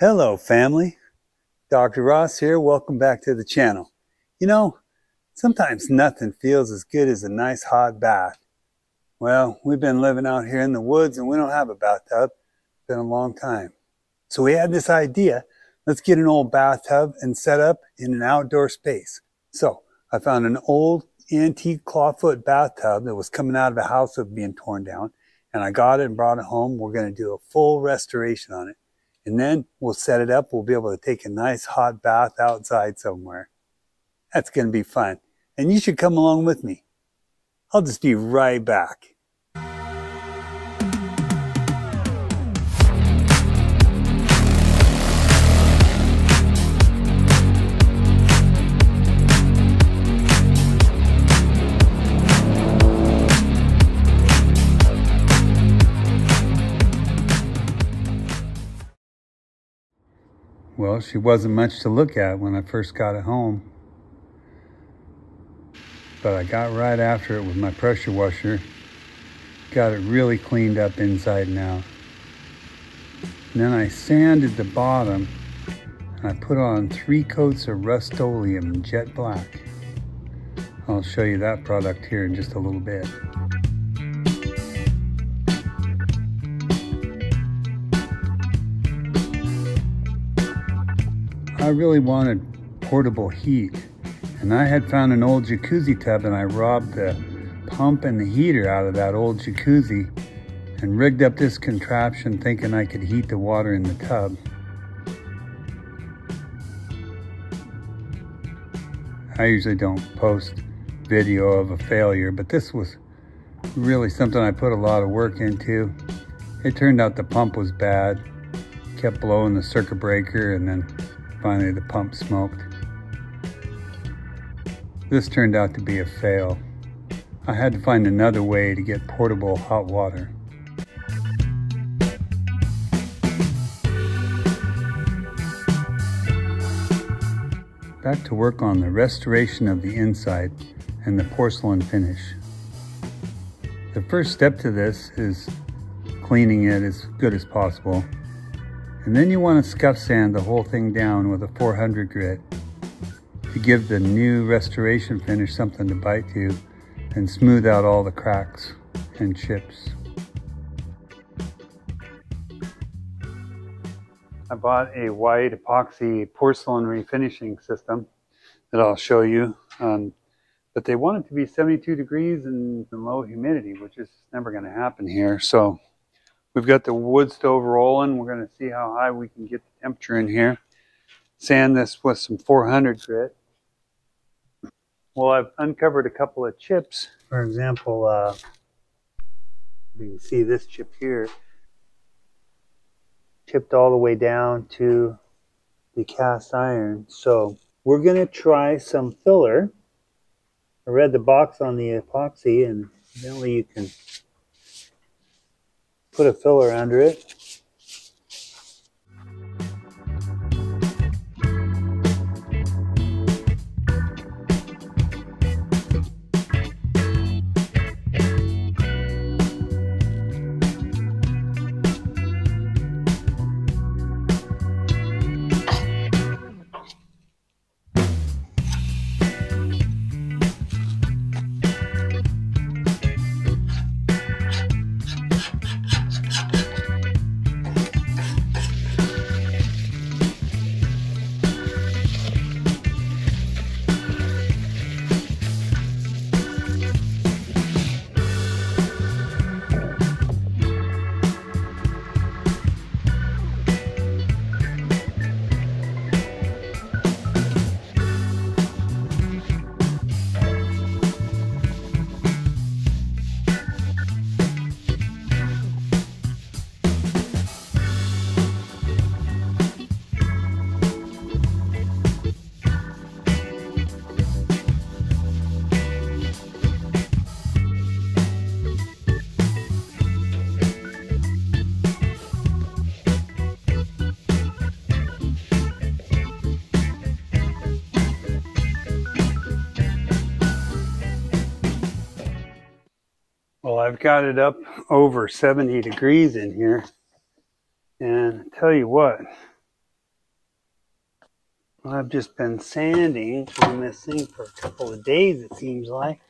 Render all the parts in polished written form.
Hello family, Dr. Ross here. Welcome back to the channel. You know, sometimes nothing feels as good as a nice hot bath. Well, we've been living out here in the woods and we don't have a bathtub. It's been a long time. So we had this idea, let's get an old bathtub and set up in an outdoor space. So I found an old antique clawfoot bathtub that was coming out of a house that was being torn down, and I got it and brought it home. We're going to do a full restoration on it. And then we'll set it up. We'll be able to take a nice hot bath outside somewhere. That's going to be fun. And you should come along with me. I'll just be right back. Well, she wasn't much to look at when I first got it home. But I got right after it with my pressure washer. Got it really cleaned up inside and out. And then I sanded the bottom and I put on 3 coats of Rust-oleum jet black. I'll show you that product here in just a little bit. I really wanted portable heat, and I had found an old jacuzzi tub and I robbed the pump and the heater out of that old jacuzzi and rigged up this contraption thinking I could heat the water in the tub. I usually don't post video of a failure, but this was really something I put a lot of work into. It turned out the pump was bad, kept blowing the circuit breaker, and then finally the pump smoked. This turned out to be a fail. I had to find another way to get portable hot water. Back to work on the restoration of the inside and the porcelain finish. The first step to this is cleaning it as good as possible. And then you want to scuff sand the whole thing down with a 400 grit to give the new restoration finish something to bite to and smooth out all the cracks and chips. I bought a white epoxy porcelain refinishing system that I'll show you. But they want it to be 72 degrees and low humidity, which is never going to happen here. So we've got the wood stove rolling. We're going to see how high we can get the temperature in here. Sand this with some 400 grit. Well, I've uncovered a couple of chips. For example, you can see this chip here, chipped all the way down to the cast iron. So we're going to try some filler. I read the box on the epoxy, and evidently you can put a filler under it. Well, I've got it up over 70 degrees in here, and I tell you what, I've just been sanding on this thing for a couple of days, it seems like.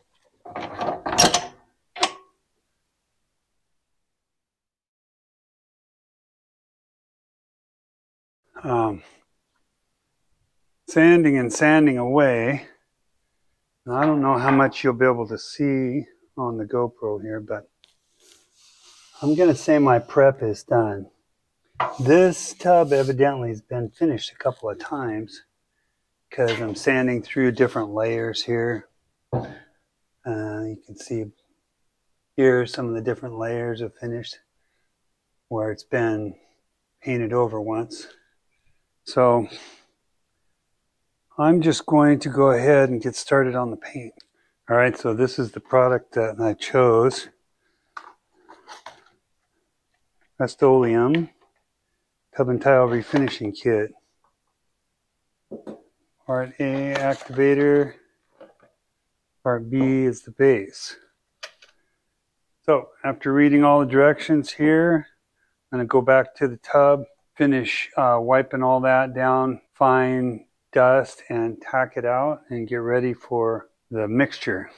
Sanding and sanding away. And I don't know how much you'll be able to see on the GoPro here, but I'm going to say my prep is done. This tub evidently has been finished a couple of times because I'm sanding through different layers here. You can see here some of the different layers of finished where it's been painted over once. So I'm just going to go ahead and get started on the paint. All right, so this is the product that I chose. Rust-oleum Tub and Tile Refinishing Kit. Part A, activator. Part B is the base. So after reading all the directions here, I'm going to go back to the tub, finish wiping all that down, fine dust, and tack it out and get ready for the mixture.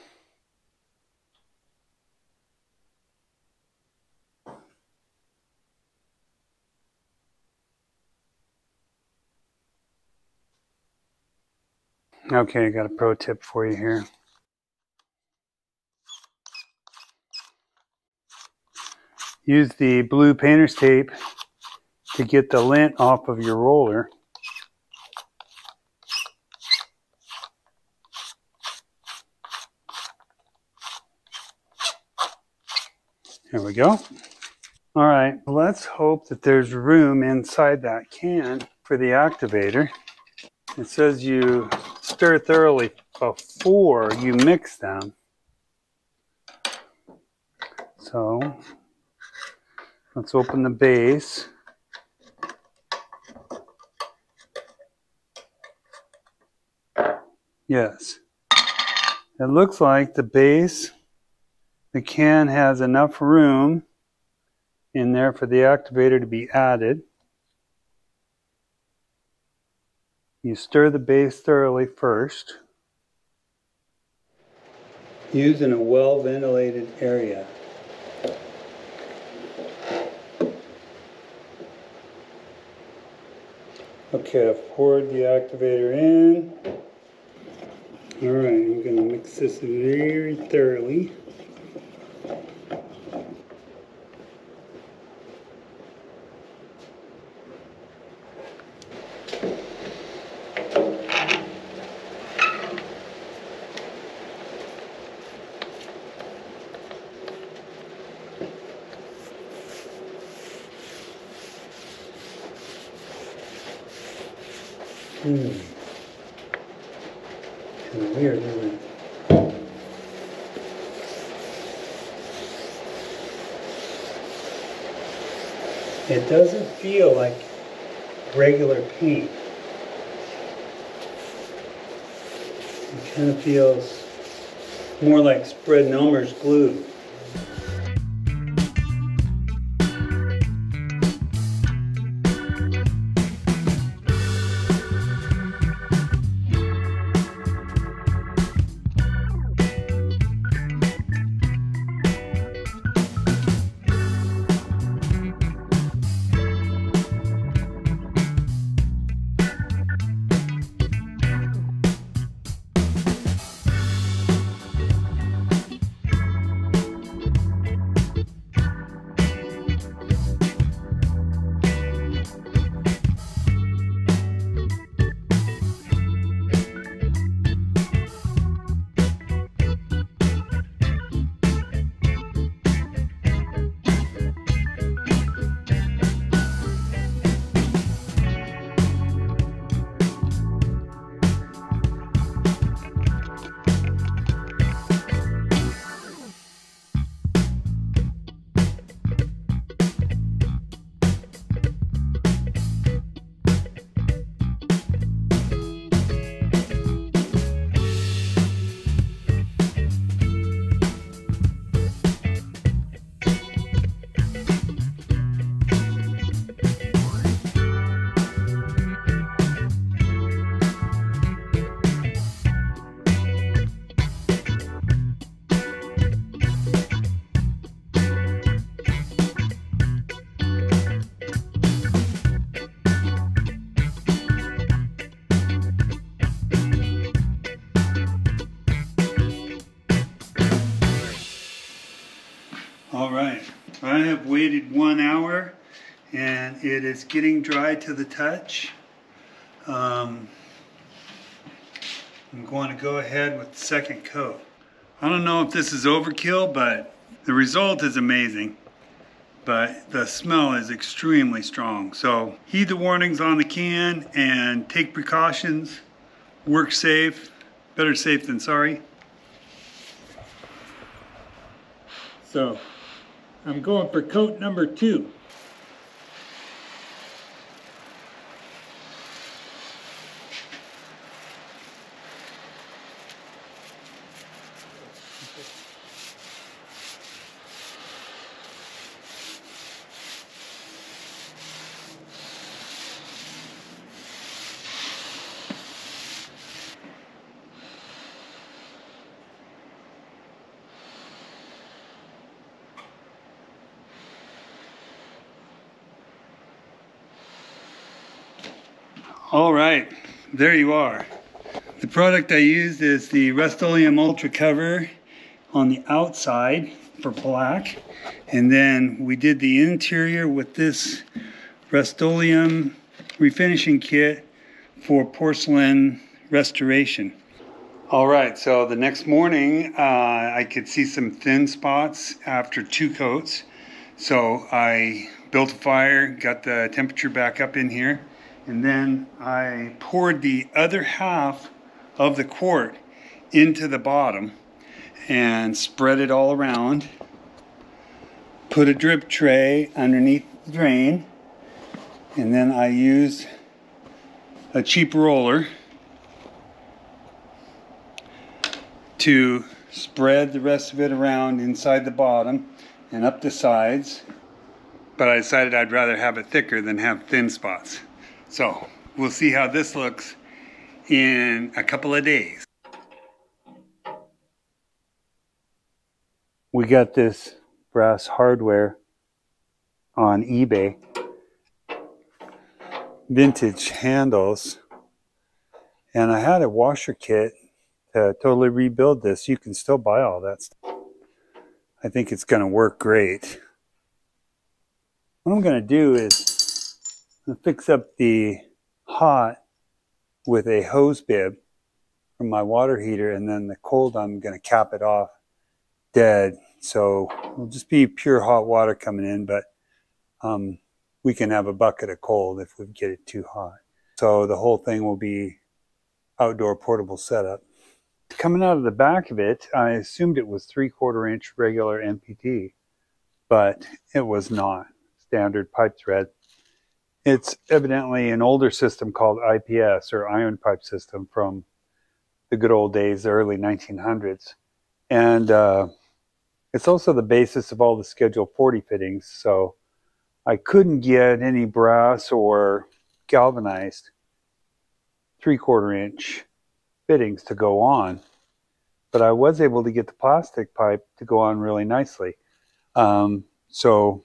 Okay, I got a pro tip for you here. Use the blue painter's tape to get the lint off of your roller. There we go. All right, let's hope that there's room inside that can for the activator. It says you stir thoroughly before you mix them. So let's open the base. Yes, it looks like the base, the can has enough room in there for the activator to be added. You stir the base thoroughly first. Use in a well-ventilated area. Okay, I've poured the activator in. All right, I'm going to mix this very thoroughly. Kind of weird, isn't it? It doesn't feel like regular paint. It kind of feels more like spread Elmer's glue. waited 1 hour and it is getting dry to the touch. I'm going to go ahead with the second coat. I don't know if this is overkill, but the result is amazing. But the smell is extremely strong. So heed the warnings on the can and take precautions. Work safe. Better safe than sorry. So I'm going for coat number 2. All right, there you are. The product I used is the Rust-oleum Ultra cover on the outside for black. And then we did the interior with this Rust-oleum refinishing kit for porcelain restoration. All right, so the next morning I could see some thin spots after 2 coats. So I built a fire, got the temperature back up in here. And then I poured the other half of the quart into the bottom and spread it all around. Put a drip tray underneath the drain. And then I used a cheap roller to spread the rest of it around inside the bottom and up the sides. But I decided I'd rather have it thicker than have thin spots. So we'll see how this looks in a couple of days. We got this brass hardware on eBay. Vintage handles. And I had a washer kit to totally rebuild this. You can still buy all that stuff. I think it's going to work great. What I'm going to do is fix up the hot with a hose bib from my water heater, and then the cold I'm going to cap it off dead. So it'll just be pure hot water coming in, but we can have a bucket of cold if we get it too hot. So the whole thing will be outdoor portable setup. Coming out of the back of it, I assumed it was 3/4 inch regular MPT, but it was not. Standard pipe thread. It's evidently an older system called IPS, or iron pipe system, from the good old days, the early 1900s. And it's also the basis of all the Schedule 40 fittings. So I couldn't get any brass or galvanized 3/4 inch fittings to go on. But I was able to get the plastic pipe to go on really nicely. So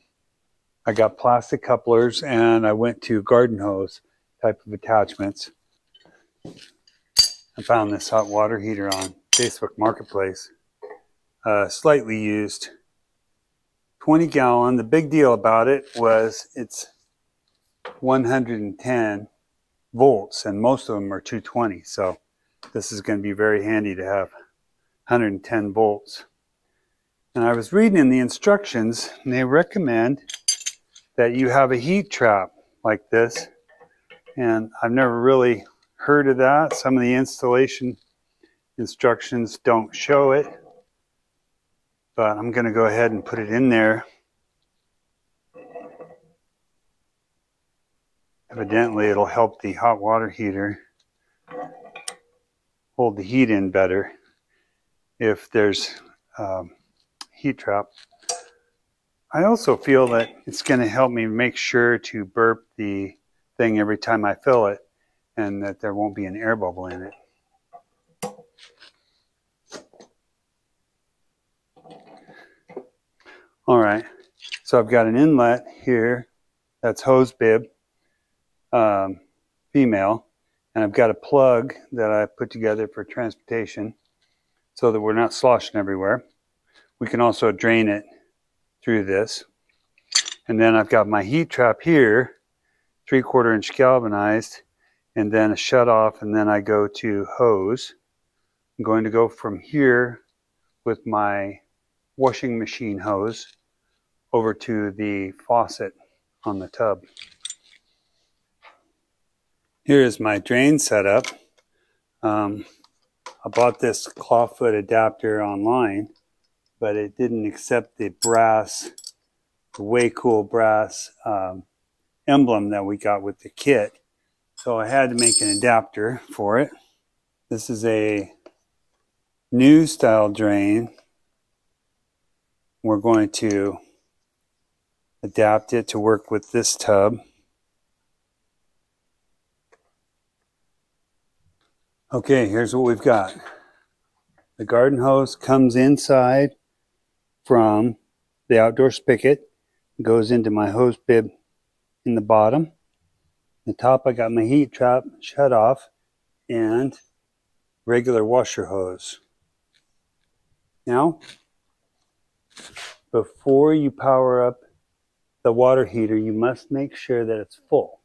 I got plastic couplers, and I went to garden hose type of attachments. I found this hot water heater on Facebook Marketplace. Slightly used, 20 gallon. The big deal about it was it's 110 volts, and most of them are 220. So this is going to be very handy to have 110 volts. And I was reading in the instructions, and they recommend that you have a heat trap like this, and I've never really heard of that. Some of the installation instructions don't show it, but I'm going to go ahead and put it in there. Evidently it'll help the hot water heater hold the heat in better if there's heat trap. I also feel that it's going to help me make sure to burp the thing every time I fill it, and that there won't be an air bubble in it. All right, so I've got an inlet here that's hose bib, female, and I've got a plug that I put together for transportation so that we're not sloshing everywhere. We can also drain it through this. And then I've got my heat trap here, 3/4 inch galvanized, and then a shut off, and then I go to hose. I'm going to go from here with my washing machine hose over to the faucet on the tub. Here is my drain setup. I bought this clawfoot adapter online, but it didn't accept the brass, the way cool brass emblem that we got with the kit. So I had to make an adapter for it. This is a new style drain. We're going to adapt it to work with this tub. Okay, here's what we've got. The garden hose comes inside from the outdoor spigot, goes into my hose bib in the bottom. The top, I got my heat trap shut off and regular washer hose. Now, before you power up the water heater, you must make sure that it's full.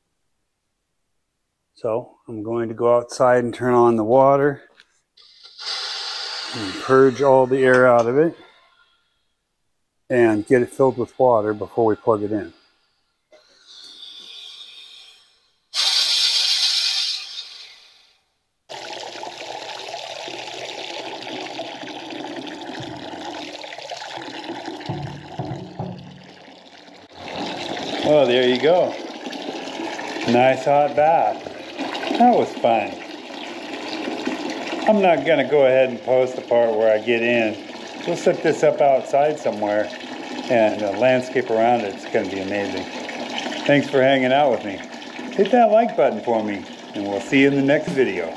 So I'm going to go outside and turn on the water and purge all the air out of it and get it filled with water before we plug it in. Oh, there you go. Nice hot bath. That was fun. I'm not going to go ahead and post the part where I get in. We'll set this up outside somewhere and landscape around it. It's going to be amazing. Thanks for hanging out with me. Hit that like button for me, and we'll see you in the next video.